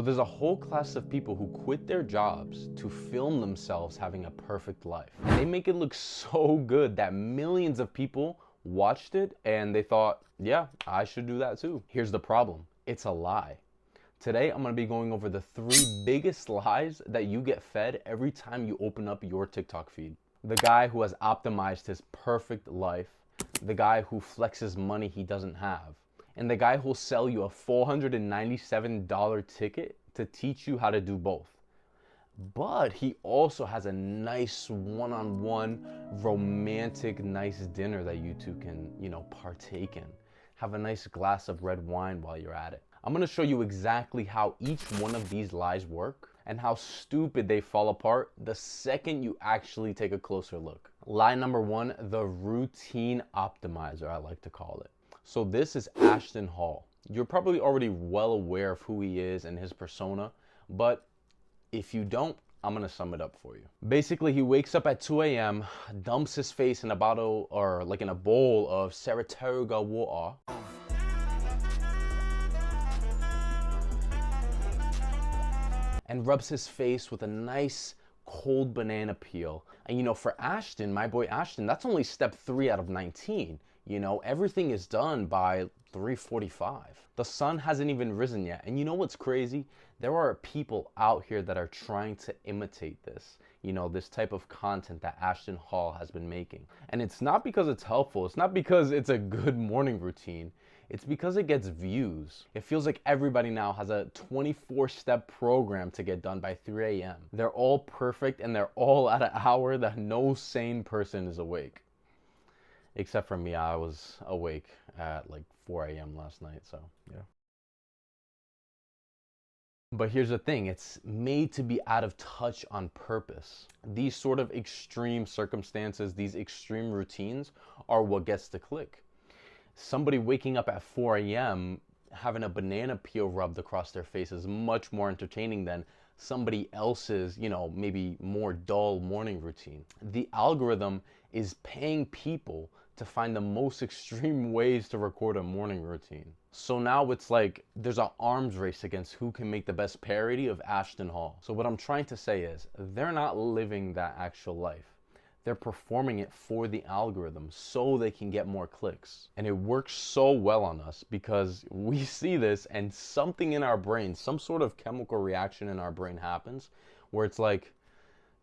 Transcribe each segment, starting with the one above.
So there's a whole class of people who quit their jobs to film themselves having a perfect life. And they make it look so good that millions of people watched it and they thought, yeah, I should do that too. Here's the problem. It's a lie. Today, I'm gonna be going over the 3 biggest lies that you get fed every time you open up your TikTok feed. The guy who has optimized his perfect life, the guy who flexes money he doesn't have, and the guy who'll sell you a $497 ticket to teach you how to do both. But he also has a nice one-on-one romantic nice dinner that you two can, partake in. Have a nice glass of red wine while you're at it. I'm gonna show you exactly how each one of these lies work and how stupid they fall apart the second you actually take a closer look. Lie number 1, the routine optimizer, I like to call it. So this is Ashton Hall. You're probably already well aware of who he is and his persona, but if you don't, I'm gonna sum it up for you. Basically, he wakes up at 2 a.m., dumps his face in a bottle or like in a bowl of Saratoga water, and rubs his face with a nice cold banana peel. And for Ashton, my boy Ashton, that's only step 3 out of 19. Everything is done by 3:45. The sun hasn't even risen yet. And you know what's crazy? There are people out here that are trying to imitate this, this type of content that Ashton Hall has been making. And it's not because it's helpful. It's not because it's a good morning routine. It's because it gets views. It feels like everybody now has a 24-step program to get done by 3 a.m. They're all perfect and they're all at an hour that no sane person is awake. Except for me, I was awake at like 4 a.m. last night, so yeah. But here's the thing, it's made to be out of touch on purpose. These sort of extreme circumstances, these extreme routines are what gets to click. Somebody waking up at 4 a.m. having a banana peel rubbed across their face is much more entertaining than somebody else's, maybe more dull morning routine. The algorithm is paying people to find the most extreme ways to record a morning routine. So now it's like there's an arms race against who can make the best parody of Ashton Hall. So what I'm trying to say is they're not living that actual life. They're performing it for the algorithm so they can get more clicks. And it works so well on us because we see this and something in our brain, some sort of chemical reaction in our brain happens where it's like,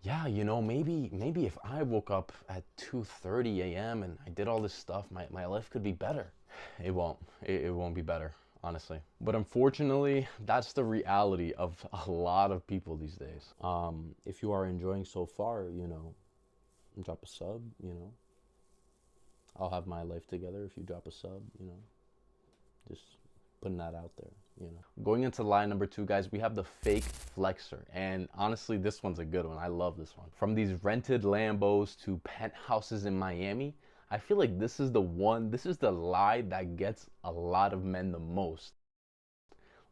yeah, maybe if I woke up at 2:30 a.m. and I did all this stuff, my life could be better. It won't. It won't be better, honestly. But unfortunately, that's the reality of a lot of people these days. If you are enjoying so far, drop a sub, I'll have my life together if you drop a sub, just putting that out there, Going into lie number 2, guys, we have the fake flexer. And honestly, this one's a good one. I love this one. From these rented Lambos to penthouses in Miami, I feel like this is the lie that gets a lot of men the most.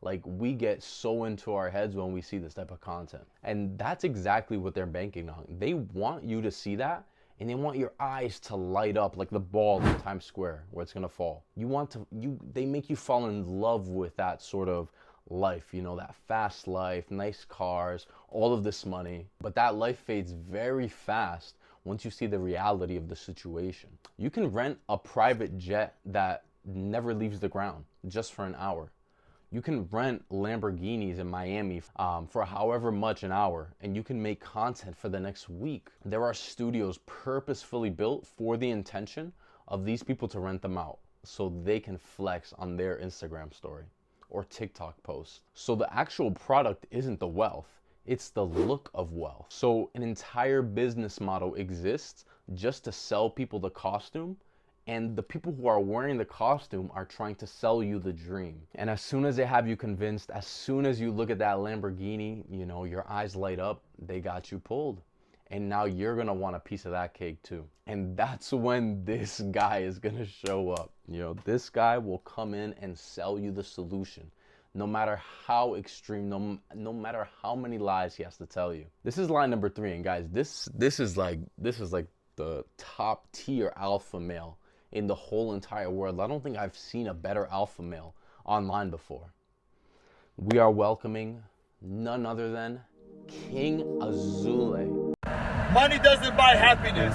Like, we get so into our heads when we see this type of content. And that's exactly what they're banking on. They want you to see that, and they want your eyes to light up like the ball in Times Square where it's gonna fall. They make you fall in love with that sort of life, that fast life, nice cars, all of this money. But that life fades very fast once you see the reality of the situation. You can rent a private jet that never leaves the ground just for an hour. You can rent Lamborghinis in Miami for however much an hour, and you can make content for the next week. There are studios purposefully built for the intention of these people to rent them out so they can flex on their Instagram story or TikTok post. So the actual product isn't the wealth, it's the look of wealth. So an entire business model exists just to sell people the costume, and the people who are wearing the costume are trying to sell you the dream. And as soon as they have you convinced, as soon as you look at that Lamborghini, your eyes light up, they got you pulled. And now you're gonna want a piece of that cake too. And that's when this guy is gonna show up. This guy will come in and sell you the solution. No matter how extreme, no matter how many lies he has to tell you. This is lie number 3, and guys, this is like the top tier alpha male in the whole entire world. I don't think I've seen a better alpha male online before. We are welcoming none other than King Azule. Money doesn't buy happiness.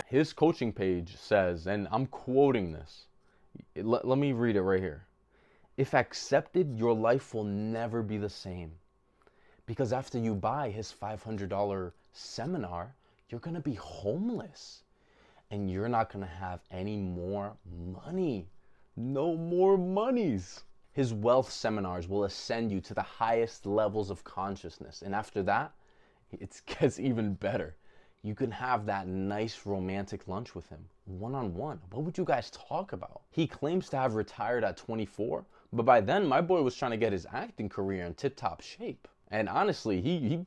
His coaching page says, and I'm quoting this, let me read it right here. If accepted, your life will never be the same. Because after you buy his $500 seminar, you're going to be homeless. And you're not going to have any more money. No more monies. His wealth seminars will ascend you to the highest levels of consciousness. And after that, it gets even better. You can have that nice romantic lunch with him, one-on-one. What would you guys talk about? He claims to have retired at 24, but by then my boy was trying to get his acting career in tip-top shape. And honestly,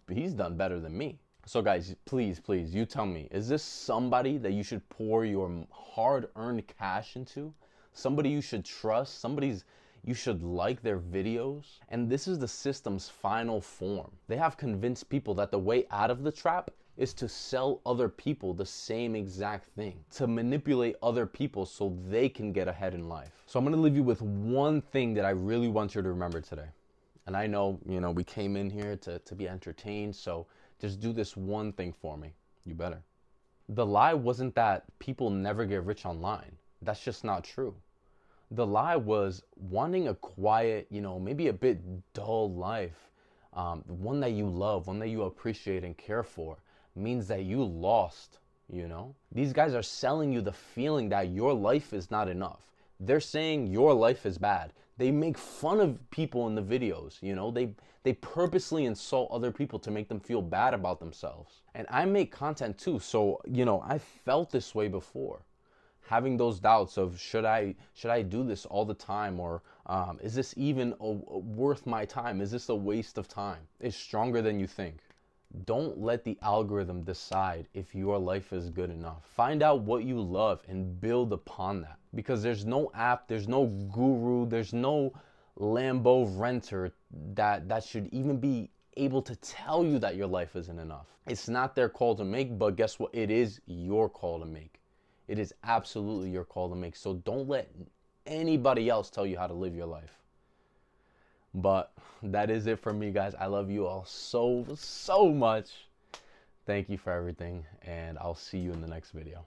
he's done better than me. So guys, please, you tell me, is this somebody that you should pour your hard-earned cash into? Somebody you should trust? You should like their videos? And this is the system's final form. They have convinced people that the way out of the trap is to sell other people the same exact thing, to manipulate other people so they can get ahead in life. So I'm gonna leave you with one thing that I really want you to remember today. And I know, we came in here to be entertained, so just do this one thing for me. You better. The lie wasn't that people never get rich online. That's just not true. The lie was wanting a quiet, maybe a bit dull life, one that you love, one that you appreciate and care for, means that you lost, These guys are selling you the feeling that your life is not enough. They're saying your life is bad. They make fun of people in the videos, They purposely insult other people to make them feel bad about themselves. And I make content too, so, I felt this way before. Having those doubts of should I do this all the time, or is this even worth my time? Is this a waste of time? It's stronger than you think. Don't let the algorithm decide if your life is good enough. Find out what you love and build upon that. Because there's no app, there's no guru, there's no Lambo renter that should even be able to tell you that your life isn't enough. It's not their call to make, but guess what? It is your call to make. It is absolutely your call to make. So don't let anybody else tell you how to live your life. But that is it for me, guys. I love you all so much. Thank you for everything, and I'll see you in the next video.